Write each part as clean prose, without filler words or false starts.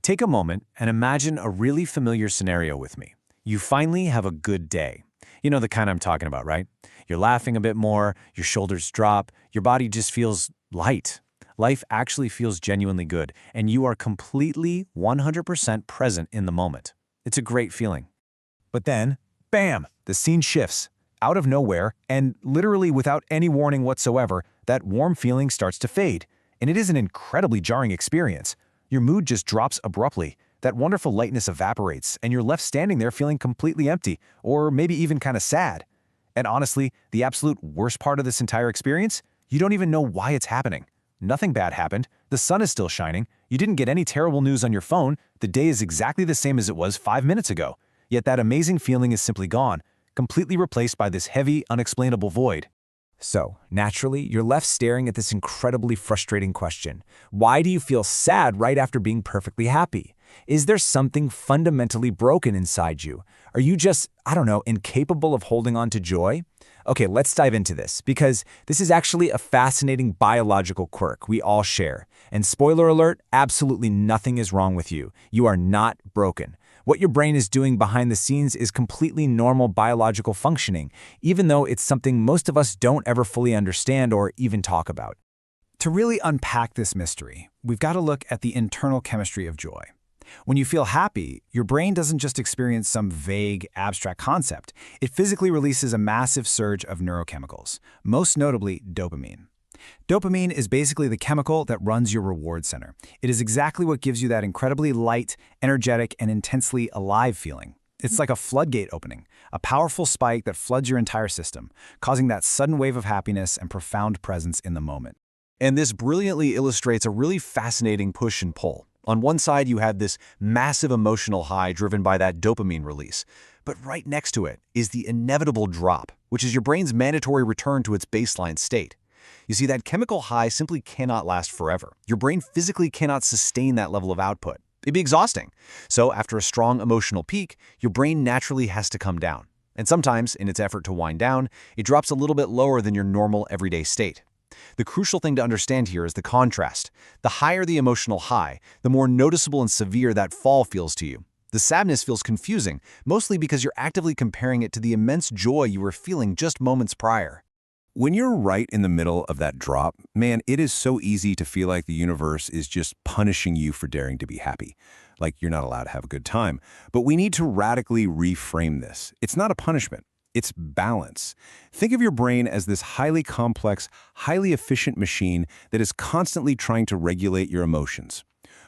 Take a moment and imagine a really familiar scenario with me. You finally have a good day. You know the kind I'm talking about, right? You're laughing a bit more, your shoulders drop, your body just feels light. Life actually feels genuinely good, and you are completely 100% present in the moment. It's a great feeling. But then, bam, the scene shifts. Out of nowhere, and literally without any warning whatsoever, that warm feeling starts to fade. And it is an incredibly jarring experience. Your mood just drops abruptly. That wonderful lightness evaporates, and you're left standing there feeling completely empty, or maybe even kind of sad. And honestly, the absolute worst part of this entire experience? You don't even know why it's happening. Nothing bad happened. The sun is still shining. You didn't get any terrible news on your phone. The day is exactly the same as it was 5 minutes ago. Yet that amazing feeling is simply gone, completely replaced by this heavy, unexplainable void. So, naturally, you're left staring at this incredibly frustrating question. Why do you feel sad right after being perfectly happy? Is there something fundamentally broken inside you? Are you just, incapable of holding on to joy? Okay, let's dive into this, because this is actually a fascinating biological quirk we all share. And spoiler alert, absolutely nothing is wrong with you. You are not broken. What your brain is doing behind the scenes is completely normal biological functioning, even though it's something most of us don't ever fully understand or even talk about. To really unpack this mystery, we've got to look at the internal chemistry of joy. When you feel happy, your brain doesn't just experience some vague, abstract concept. It physically releases a massive surge of neurochemicals, most notably dopamine. Dopamine is basically the chemical that runs your reward center. It is exactly what gives you that incredibly light, energetic, and intensely alive feeling. It's like a floodgate opening, a powerful spike that floods your entire system, causing that sudden wave of happiness and profound presence in the moment. And this brilliantly illustrates a really fascinating push and pull. On one side, you have this massive emotional high driven by that dopamine release. But right next to it is the inevitable drop, which is your brain's mandatory return to its baseline state. You see, that chemical high simply cannot last forever. Your brain physically cannot sustain that level of output. It'd be exhausting. So after a strong emotional peak, your brain naturally has to come down. And sometimes, in its effort to wind down, it drops a little bit lower than your normal everyday state. The crucial thing to understand here is the contrast. The higher the emotional high, the more noticeable and severe that fall feels to you. The sadness feels confusing, mostly because you're actively comparing it to the immense joy you were feeling just moments prior. When you're right in the middle of that drop, man, it is so easy to feel like the universe is just punishing you for daring to be happy. Like you're not allowed to have a good time. But we need to radically reframe this. It's not a punishment. It's balance. Think of your brain as this highly complex, highly efficient machine that is constantly trying to regulate your emotions.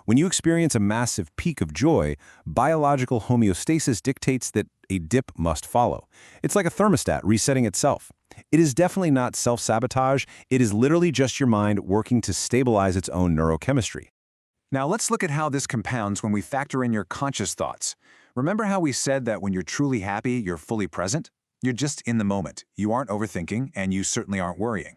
When you experience a massive peak of joy, biological homeostasis dictates that a dip must follow. It's like a thermostat resetting itself. It is definitely not self-sabotage. It is literally just your mind working to stabilize its own neurochemistry. Now let's look at how this compounds when we factor in your conscious thoughts. Remember how we said that when you're truly happy, you're fully present? You're just in the moment. You aren't overthinking, and you certainly aren't worrying.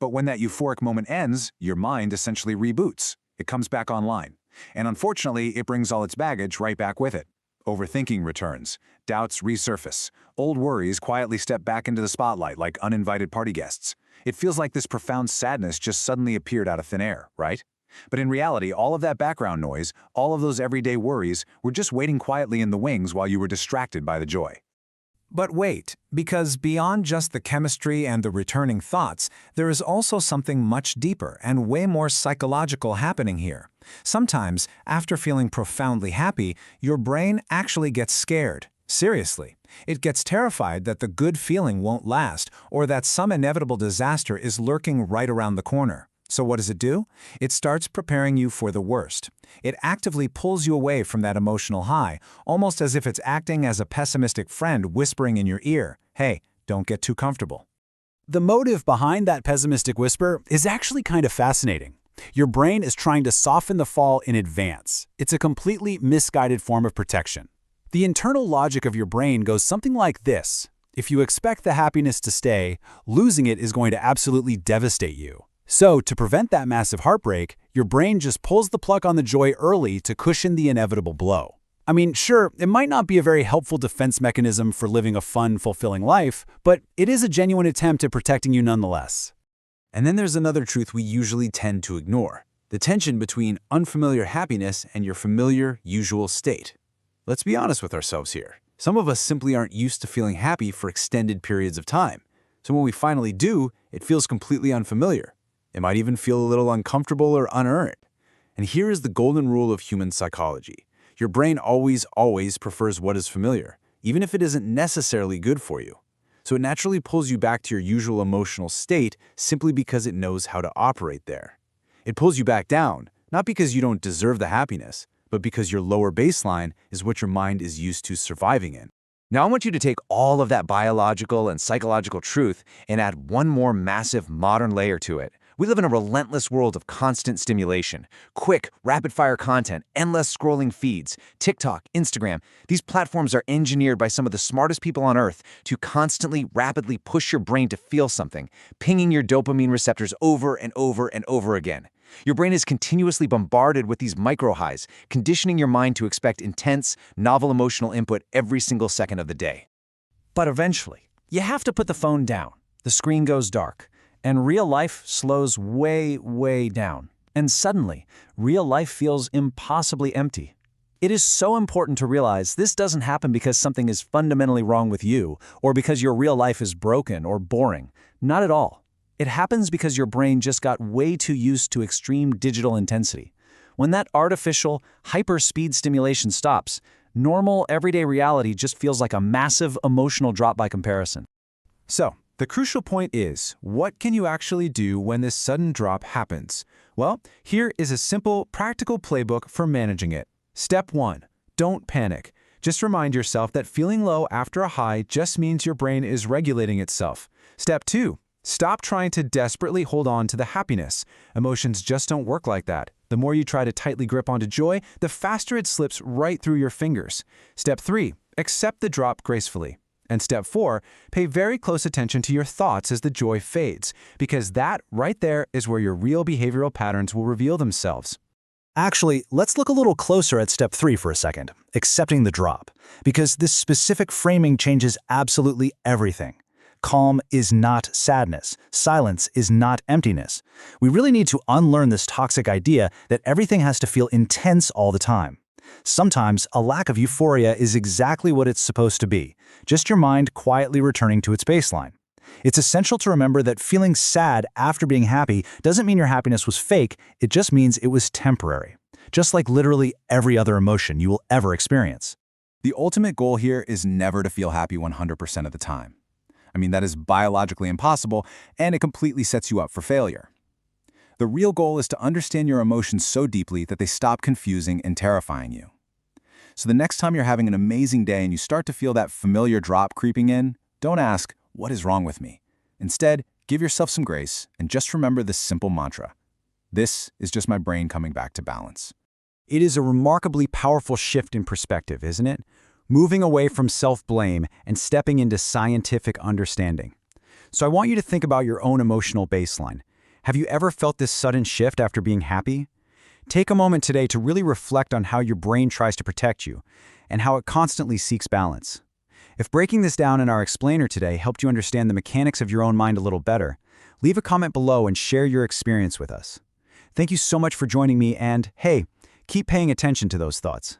But when that euphoric moment ends, your mind essentially reboots. It comes back online. And unfortunately, it brings all its baggage right back with it. Overthinking returns. Doubts resurface. Old worries quietly step back into the spotlight like uninvited party guests. It feels like this profound sadness just suddenly appeared out of thin air, right? But in reality, all of that background noise, all of those everyday worries, were just waiting quietly in the wings while you were distracted by the joy. But wait, because beyond just the chemistry and the returning thoughts, there is also something much deeper and way more psychological happening here. Sometimes, after feeling profoundly happy, your brain actually gets scared. Seriously. It gets terrified that the good feeling won't last or that some inevitable disaster is lurking right around the corner. So what does it do? It starts preparing you for the worst. It actively pulls you away from that emotional high, almost as if it's acting as a pessimistic friend whispering in your ear, "Hey, don't get too comfortable." The motive behind that pessimistic whisper is actually kind of fascinating. Your brain is trying to soften the fall in advance. It's a completely misguided form of protection. The internal logic of your brain goes something like this. If you expect the happiness to stay, losing it is going to absolutely devastate you. So, to prevent that massive heartbreak, your brain just pulls the plug on the joy early to cushion the inevitable blow. I mean, sure, it might not be a very helpful defense mechanism for living a fun, fulfilling life, but it is a genuine attempt at protecting you nonetheless. And then there's another truth we usually tend to ignore. the tension between unfamiliar happiness and your familiar, usual state. Let's be honest with ourselves here. Some of us simply aren't used to feeling happy for extended periods of time. So when we finally do, it feels completely unfamiliar. It might even feel a little uncomfortable or unearned. And here is the golden rule of human psychology. Your brain always prefers what is familiar, even if it isn't necessarily good for you. So it naturally pulls you back to your usual emotional state simply because it knows how to operate there. It pulls you back down, not because you don't deserve the happiness, but because your lower baseline is what your mind is used to surviving in. Now I want you to take all of that biological and psychological truth and add one more massive modern layer to it. We live in a relentless world of constant stimulation, quick, rapid-fire content, endless scrolling feeds, TikTok, Instagram. These platforms are engineered by some of the smartest people on Earth to constantly, rapidly push your brain to feel something, pinging your dopamine receptors over and over and over again. Your brain is continuously bombarded with these micro-highs, conditioning your mind to expect intense, novel emotional input every single second of the day. But eventually, you have to put the phone down. The screen goes dark, and real life slows way down. And suddenly, real life feels impossibly empty. It is so important to realize this doesn't happen because something is fundamentally wrong with you, or because your real life is broken or boring. Not at all. It happens because your brain just got way too used to extreme digital intensity. When that artificial, hyper-speed stimulation stops, normal, everyday reality just feels like a massive emotional drop by comparison. So, the crucial point is, what can you actually do when this sudden drop happens? Well, here is a simple, practical playbook for managing it. Step 1. Don't panic. Just remind yourself that feeling low after a high just means your brain is regulating itself. Step 2. Stop trying to desperately hold on to the happiness. Emotions just don't work like that. The more you try to tightly grip onto joy, the faster it slips right through your fingers. Step 3. Accept the drop gracefully. And step 4, pay very close attention to your thoughts as the joy fades, because that right there is where your real behavioral patterns will reveal themselves. Actually, let's look a little closer at step 3 for a second, accepting the drop, because this specific framing changes absolutely everything. Calm is not sadness. Silence is not emptiness. We really need to unlearn this toxic idea that everything has to feel intense all the time. Sometimes a lack of euphoria is exactly what it's supposed to be, just your mind quietly returning to its baseline. It's essential to remember that feeling sad after being happy doesn't mean your happiness was fake, it just means it was temporary, just like literally every other emotion you will ever experience. The ultimate goal here is never to feel happy 100% of the time. I mean, that is biologically impossible, and it completely sets you up for failure. The real goal is to understand your emotions so deeply that they stop confusing and terrifying you. So the next time you're having an amazing day and you start to feel that familiar drop creeping in, don't ask, "What is wrong with me?" Instead, give yourself some grace and just remember this simple mantra. This is just my brain coming back to balance. It is a remarkably powerful shift in perspective, isn't it? Moving away from self-blame and stepping into scientific understanding. So I want you to think about your own emotional baseline. Have you ever felt this sudden shift after being happy? Take a moment today to really reflect on how your brain tries to protect you and how it constantly seeks balance. If breaking this down in our explainer today helped you understand the mechanics of your own mind a little better, leave a comment below and share your experience with us. Thank you so much for joining me, and hey, keep paying attention to those thoughts.